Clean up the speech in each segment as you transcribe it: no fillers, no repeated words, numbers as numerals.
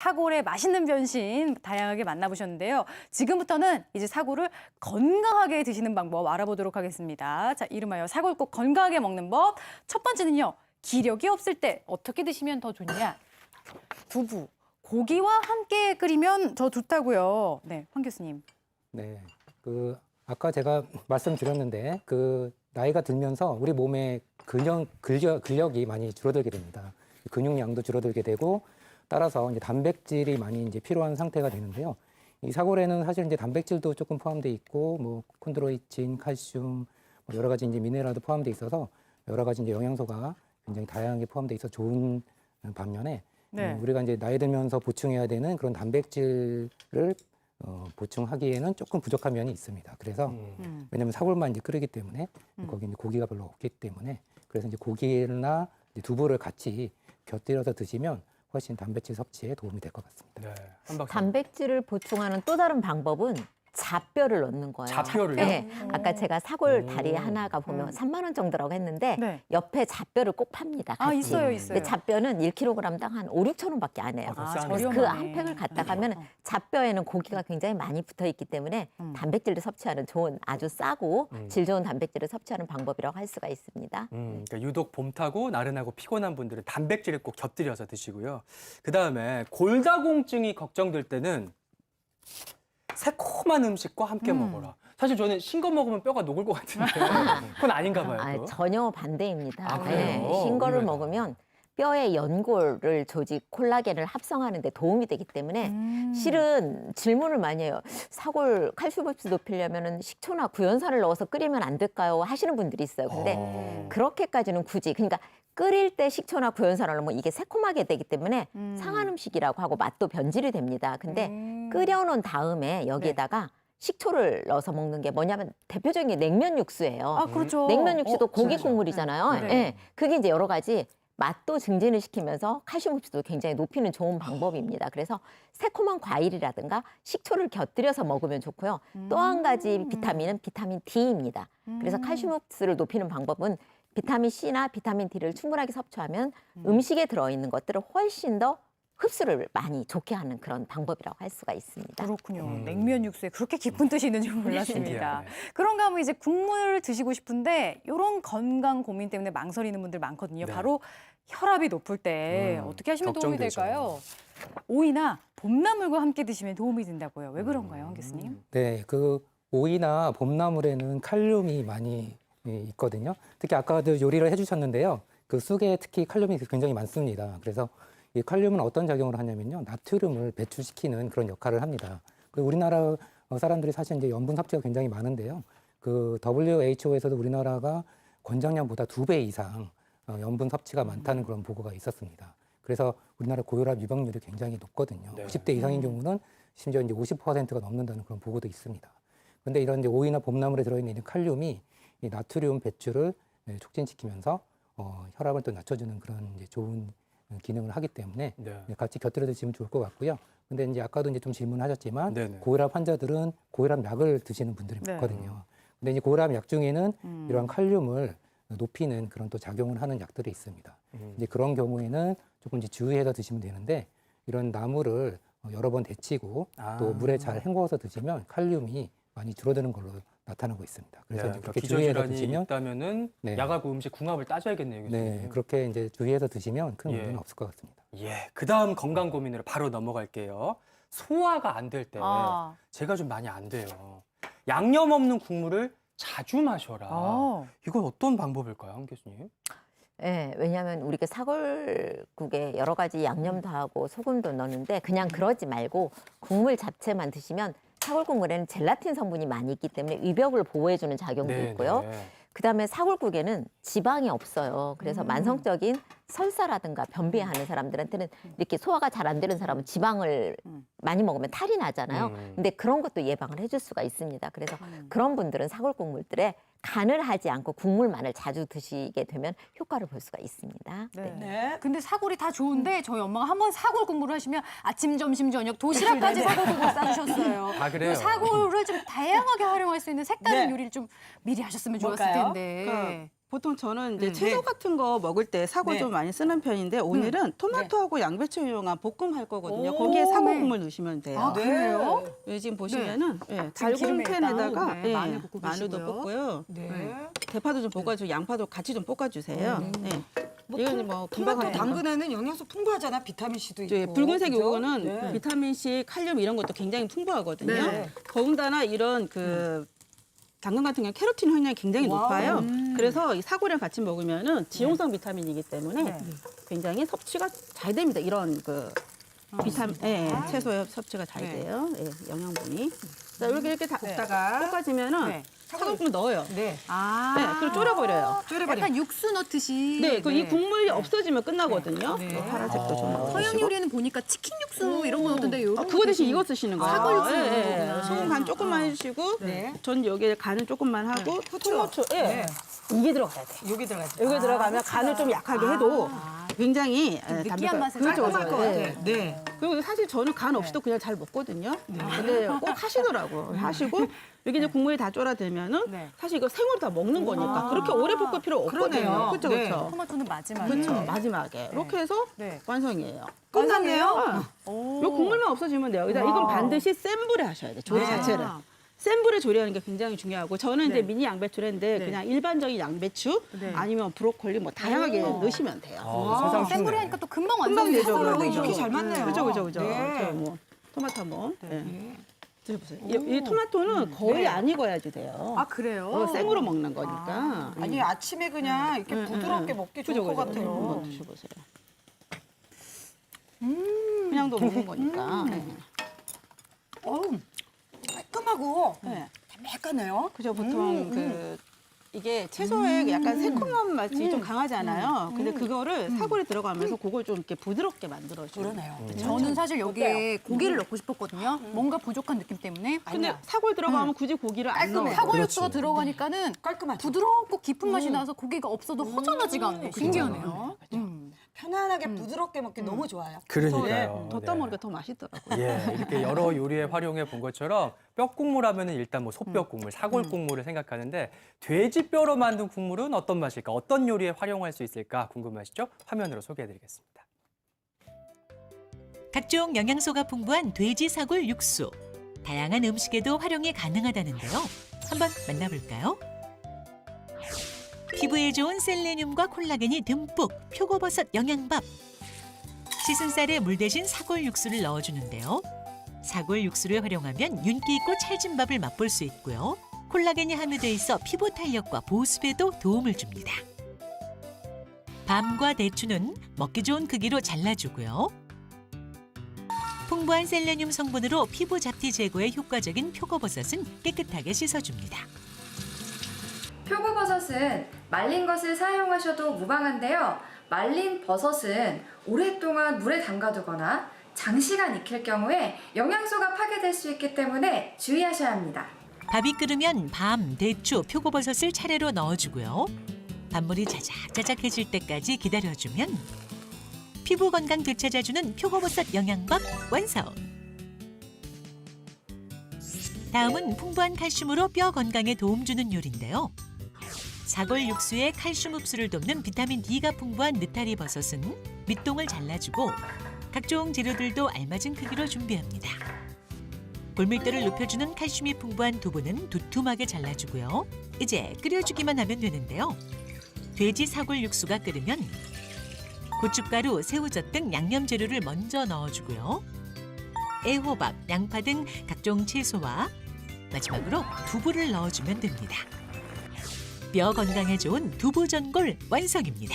사골의 맛있는 변신 다양하게 만나보셨는데요. 지금부터는 이제 사골을 건강하게 드시는 방법 알아보도록 하겠습니다. 자, 이름하여 사골국 건강하게 먹는 법. 첫 번째는요. 기력이 없을 때 어떻게 드시면 더 좋냐? 두부, 고기와 함께 끓이면 더 좋다고요. 네, 황 교수님. 네, 아까 제가 말씀드렸는데 나이가 들면서 우리 몸에 근력이 많이 줄어들게 됩니다. 근육량도 줄어들게 되고 따라서 이제 단백질이 많이 이제 필요한 상태가 되는데요. 이 사골에는 사실 이제 단백질도 조금 포함되어 있고 뭐 콘드로이친, 칼슘, 여러 가지 이제 미네랄도 포함되어 있어서 여러 가지 이제 영양소가 굉장히 다양하게 포함되어 있어 좋은 반면에 네. 우리가 이제 나이 들면서 보충해야 되는 그런 단백질을 보충하기에는 조금 부족한 면이 있습니다. 그래서 왜냐하면 사골만 이제 끓이기 때문에 거기 이제 고기가 별로 없기 때문에 그래서 이제 고기나 이제 두부를 같이 곁들여서 드시면 훨씬 단백질 섭취에 도움이 될 것 같습니다. 네, 한박사님. 단백질을 보충하는 또 다른 방법은 잡뼈를 넣는 거예요. 잡뼈를요? 네. 아까 제가 사골 다리 하나가 보면 3만 원 정도라고 했는데 네. 옆에 잡뼈를 꼭 팝니다. 아, 같이. 있어요, 있어요. 근데 잡뼈는 1kg당 한 5, 6천 원밖에 안 해요. 아, 아, 그래서 그래서 저렴하네. 그 한 팩을 갖다 가면 잡뼈에는 고기가 굉장히 많이 붙어 있기 때문에 단백질을 섭취하는 좋은 아주 싸고 질 좋은 단백질을 섭취하는 방법이라고 할 수가 있습니다. 그러니까 유독 봄 타고 나른하고 피곤한 분들은 단백질을 꼭 곁들여서 드시고요. 그다음에 골다공증이 걱정될 때는 새콤한 음식과 함께 먹어라. 사실 저는 신 거 먹으면 뼈가 녹을 것 같은데 그건 아닌가 봐요. 아, 또. 전혀 반대입니다. 아, 그래요? 신 거를 의외다. 먹으면 뼈의 연골을 조직 콜라겐을 합성하는 데 도움이 되기 때문에 실은 질문을 많이 해요. 사골 칼슘 흡수 높이려면 식초나 구연산을 넣어서 끓이면 안 될까요? 하시는 분들이 있어요. 근데 그렇게까지는 굳이 그러니까 끓일 때 식초나 구연산을 넣으면 이게 새콤하게 되기 때문에 상한 음식이라고 하고 맛도 변질이 됩니다. 근데 끓여놓은 다음에 여기에다가 식초를 넣어서 먹는 게 뭐냐면 대표적인 게 냉면 육수예요. 아, 그렇죠. 냉면 육수도 고기 진짜. 국물이잖아요. 네. 예. 그게 이제 여러 가지 맛도 증진을 시키면서 칼슘 흡수도 굉장히 높이는 좋은 방법입니다. 그래서 새콤한 과일이라든가 식초를 곁들여서 먹으면 좋고요. 또 한 가지 비타민은 비타민 D입니다. 그래서 칼슘 흡수를 높이는 방법은 비타민 C나 비타민 D를 충분하게 섭취하면 음식에 들어있는 것들을 훨씬 더 흡수를 많이 좋게 하는 그런 방법이라고 할 수가 있습니다. 그렇군요. 냉면 육수에 그렇게 깊은 뜻이 있는 줄 몰랐습니다. 신기하네. 그런가 하면 이제 국물을 드시고 싶은데 이런 건강 고민 때문에 망설이는 분들 많거든요. 네. 바로 혈압이 높을 때 어떻게 하시면 도움이 걱정되죠. 될까요? 오이나 봄나물과 함께 드시면 도움이 된다고요. 왜 그런가요, 황 교수님? 네, 오이나 봄나물에는 칼륨이 많이 있거든요. 특히 아까도 요리를 해주셨는데요. 그 쑥에 특히 칼륨이 굉장히 많습니다. 그래서 이 칼륨은 어떤 작용을 하냐면요. 나트륨을 배출시키는 그런 역할을 합니다. 우리나라 사람들이 사실 이제 염분 섭취가 굉장히 많은데요. WHO에서도 우리나라가 권장량보다 2배 이상 염분 섭취가 많다는 그런 보고가 있었습니다. 그래서 우리나라 고혈압 유병률이 굉장히 높거든요. 네. 90대 이상인 경우는 심지어 이제 50%가 넘는다는 그런 보고도 있습니다. 그런데 이런 이제 오이나 봄나물에 들어있는 이 칼륨이 이 나트륨 배출을 촉진시키면서 혈압을 또 낮춰주는 그런 이제 좋은 기능을 하기 때문에 네. 같이 곁들여 드시면 좋을 것 같고요. 근데 이제 아까도 이제 좀 질문하셨지만 네네. 고혈압 환자들은 고혈압 약을 드시는 분들이 네. 많거든요. 근데 이제 고혈압 약 중에는 이러한 칼륨을 높이는 그런 또 작용을 하는 약들이 있습니다. 이제 그런 경우에는 조금 이제 주의해서 드시면 되는데 이런 나물을 여러 번 데치고 또 물에 잘 헹궈서 드시면 칼륨이 많이 줄어드는 걸로 나타나고 있습니다. 그래서 네, 이제 그러니까 그렇게 주의해서 기저질환이 드시면 있다면은 네. 약하고 음식 궁합을 따져야겠네요. 교수님. 네, 그렇게 이제 주의해서 드시면 큰 예. 문제는 없을 것 같습니다. 예, 그다음 건강 고민으로 바로 넘어갈게요. 소화가 안 될 때 아. 제가 좀 많이 안 돼요. 양념 없는 국물을 자주 마셔라. 이건 어떤 방법일까요, 황 교수님? 네, 왜냐하면 우리가 사골국에 여러 가지 양념도 하고 소금도 넣는데 그냥 그러지 말고 국물 자체만 드시면 사골 국물에는 젤라틴 성분이 많이 있기 때문에 위벽을 보호해주는 작용도 있고요. 그다음에 사골국에는 지방이 없어요. 그래서 만성적인 설사라든가 변비하는 사람들한테는 이렇게 소화가 잘 안 되는 사람은 지방을 많이 먹으면 탈이 나잖아요. 근데 그런 것도 예방을 해줄 수가 있습니다. 그래서 그런 분들은 사골 국물들에 간을 하지 않고 국물만을 자주 드시게 되면 효과를 볼 수가 있습니다. 네. 네. 근데 사골이 다 좋은데 저희 엄마가 한번 사골 국물을 하시면 아침, 점심, 저녁 도시락까지 사골 국물 싸주셨어요. 아, 그래요? 사골을 좀 다양하게 활용할 수 있는 색다른 네. 요리를 좀 미리 하셨으면 좋았을 뭘까요? 텐데. 보통 저는 이제 채소 같은 거 먹을 때 사골 네. 좀 많이 쓰는 편인데 오늘은 토마토하고 양배추 이용한 볶음 할 거거든요. 거기에 사골 국물 넣으시면 돼요. 아, 그래요? 여기 지금 보시면은 예, 지금 달군 기름에 팬에다가 네, 마늘 볶고 마늘도 계시고요. 볶고요. 네. 대파도 좀 볶아주고 양파도 같이 좀 볶아주세요. 네. 이건 뭐 금방 토마토 할 거. 당근에는 영양소 풍부하잖아. 비타민 C도 있고. 이제 붉은색 그죠? 요거는 네. 비타민 C, 칼륨 이런 것도 굉장히 풍부하거든요. 네. 더군다나 이런 그 당근 같은 경우 캐로틴 함량이 굉장히 높아요. 그래서 이 사골이랑 같이 먹으면은 지용성 비타민이기 때문에 굉장히 섭취가 잘 됩니다. 이런 그 비타민, 채소의 섭취가 잘 돼요. 영양분이. 자, 이렇게 다 볶다가 볶아지면은 네. 사골국물 넣어요. 네. 아. 네, 그리고 졸여버려요. 약간 육수 넣듯이. 네, 그 이 국물이 없어지면 끝나거든요. 네. 파란색도 좀 넣어주시고. 서양 요리는 보니까 치킨 육수 이런 거 넣던데 요런 그거 대신 거 이거 쓰시는 거예요. 사골 육수 예, 넣는 예. 거구나. 소금 간 조금만 해주시고, 네. 전 여기에 간을 조금만 하고, 토마토, 네. 이게 들어가야 돼. 여기 들어가죠. 여기 들어가면 간을 좀 약하게 해도 굉장히 느끼한 맛을 깔끔할 것 같아. 예. 네. 그리고 사실 저는 간 없이도 그냥 잘 먹거든요. 근데 꼭 하시더라고. 하시고 여기 이제 국물이 다 쫄아들면은 네. 사실 이거 생으로 다 먹는 거니까 그렇게 오래 볶을 필요 없거든요. 그러네요. 그렇죠, 네. 그렇죠. 토마토는 마지막에. 그렇죠. 마지막에 이렇게 해서 네. 완성이에요. 끝났네요. 요 국물만 없어지면 돼요. 그러니까 이건 반드시 센 불에 하셔야 돼요. 조리 네. 자체를. 센 불에 조리하는 게 굉장히 중요하고 저는 이제 네. 미니 양배추인데 네. 그냥 일반적인 양배추 네. 아니면 브로콜리 뭐 다양하게 넣으시면 돼요. 세상 센 불에 쉽네. 하니까 또 금방 금방 완성이 되죠. 되더라고요. 그렇죠. 이렇게 잘 맞네요. 그죠, 그죠, 그죠. 네. 저 뭐 토마토 한번 드셔보세요. 이 토마토는 거의 안 익어야지 돼요. 아, 그래요? 생으로 먹는 거니까. 아니 아침에 그냥 이렇게 부드럽게 먹기 좋을 것 같아요. 한번 드셔보세요. 그냥도 먹는 거니까. 네. 어우, 깔끔하고 네. 담백하네요. 그죠, 보통 이게 채소에 약간 새콤한 맛이 좀 강하잖아요. 근데 그거를 사골에 들어가면서 그걸 좀 이렇게 부드럽게 만들어줘요. 그러네요. 저는 사실 여기에 고기를 넣고 싶었거든요. 뭔가 부족한 느낌 때문에. 근데 사골 들어가면 굳이 고기를 안 넣어요. 사골 육수가 들어가니까는 깔끔하죠. 부드럽고 깊은 맛이 나서 고기가 없어도 허전하지가 않네요. 신기하네요. 편안하게 부드럽게 먹기 너무 좋아요. 그러니까요. 뒀다 네. 먹으니까 더 맛있더라고요. 예, 이렇게 여러 요리에 활용해 본 것처럼 뼈국물 하면은 일단 뭐 소뼈국물, 사골국물을 생각하는데 돼지뼈로 만든 국물은 어떤 맛일까? 어떤 요리에 활용할 수 있을까 궁금하시죠? 화면으로 소개해드리겠습니다. 각종 영양소가 풍부한 돼지 사골 육수. 다양한 음식에도 활용이 가능하다는데요. 한번 만나볼까요? 피부에 좋은 셀레늄과 콜라겐이 듬뿍 표고버섯 영양밥. 씻은 쌀에 물 대신 사골 육수를 넣어주는데요. 사골 육수를 활용하면 윤기 있고 찰진 밥을 맛볼 수 있고요. 콜라겐이 함유돼 있어 피부 탄력과 보습에도 도움을 줍니다. 밤과 대추는 먹기 좋은 크기로 잘라주고요. 풍부한 셀레늄 성분으로 피부 잡티 제거에 효과적인 표고버섯은 깨끗하게 씻어줍니다. 표고버섯은 말린 것을 사용하셔도 무방한데요. 말린 버섯은 오랫동안 물에 담가두거나 장시간 익힐 경우에 영양소가 파괴될 수 있기 때문에 주의하셔야 합니다. 밥이 끓으면 밤, 대추, 표고버섯을 차례로 넣어주고요. 밥물이 자작자작해질 때까지 기다려주면 피부 건강 되찾아주는 표고버섯 영양밥 완성! 다음은 풍부한 칼슘으로 뼈 건강에 도움 주는 요리인데요. 사골 육수에 칼슘 흡수를 돕는 비타민 D가 풍부한 느타리 버섯은 밑동을 잘라주고 각종 재료들도 알맞은 크기로 준비합니다. 골밀도를 높여주는 칼슘이 풍부한 두부는 두툼하게 잘라주고요. 이제 끓여주기만 하면 되는데요. 돼지 사골 육수가 끓으면 고춧가루, 새우젓 등 양념 재료를 먼저 넣어주고요. 애호박, 양파 등 각종 채소와 마지막으로 두부를 넣어주면 됩니다. 뼈 건강에 좋은 두부 전골 완성입니다.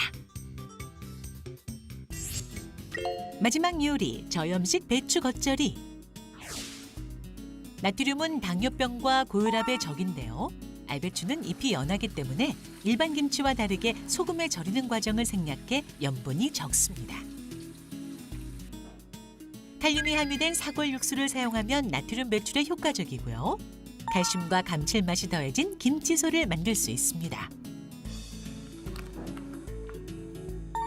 마지막 요리, 저염식 배추 겉절이. 나트륨은 당뇨병과 고혈압의 적인데요. 알배추는 잎이 연하기 때문에 일반 김치와 다르게 소금에 절이는 과정을 생략해 염분이 적습니다. 칼륨이 함유된 사골 육수를 사용하면 나트륨 배출에 효과적이고요. 칼슘과 감칠맛이 더해진 김치소를 만들 수 있습니다.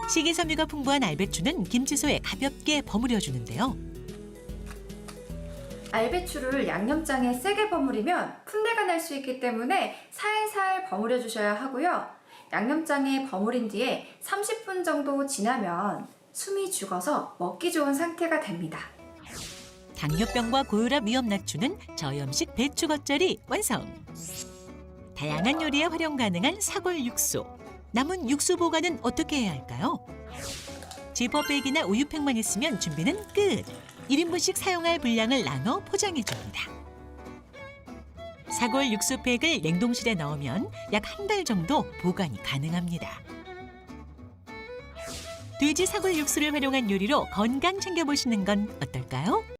식이섬유가 풍부한 알배추는 김치소에 가볍게 버무려 주는데요. 알배추를 양념장에 세게 버무리면 풋내가 날 수 있기 때문에 살살 버무려 주셔야 하고요. 양념장에 버무린 뒤에 30분 정도 지나면 숨이 죽어서 먹기 좋은 상태가 됩니다. 당뇨병과 고혈압 위험 낮추는 저염식 배추 겉절이 완성. 다양한 요리에 활용 가능한 사골 육수. 남은 육수 보관은 어떻게 해야 할까요? 지퍼백이나 우유팩만 있으면 준비는 끝. 1인분씩 사용할 분량을 나눠 포장해 줍니다. 사골 육수팩을 냉동실에 넣으면 약 한 달 정도 보관이 가능합니다. 돼지 사골 육수를 활용한 요리로 건강 챙겨보시는 건 어떨까요?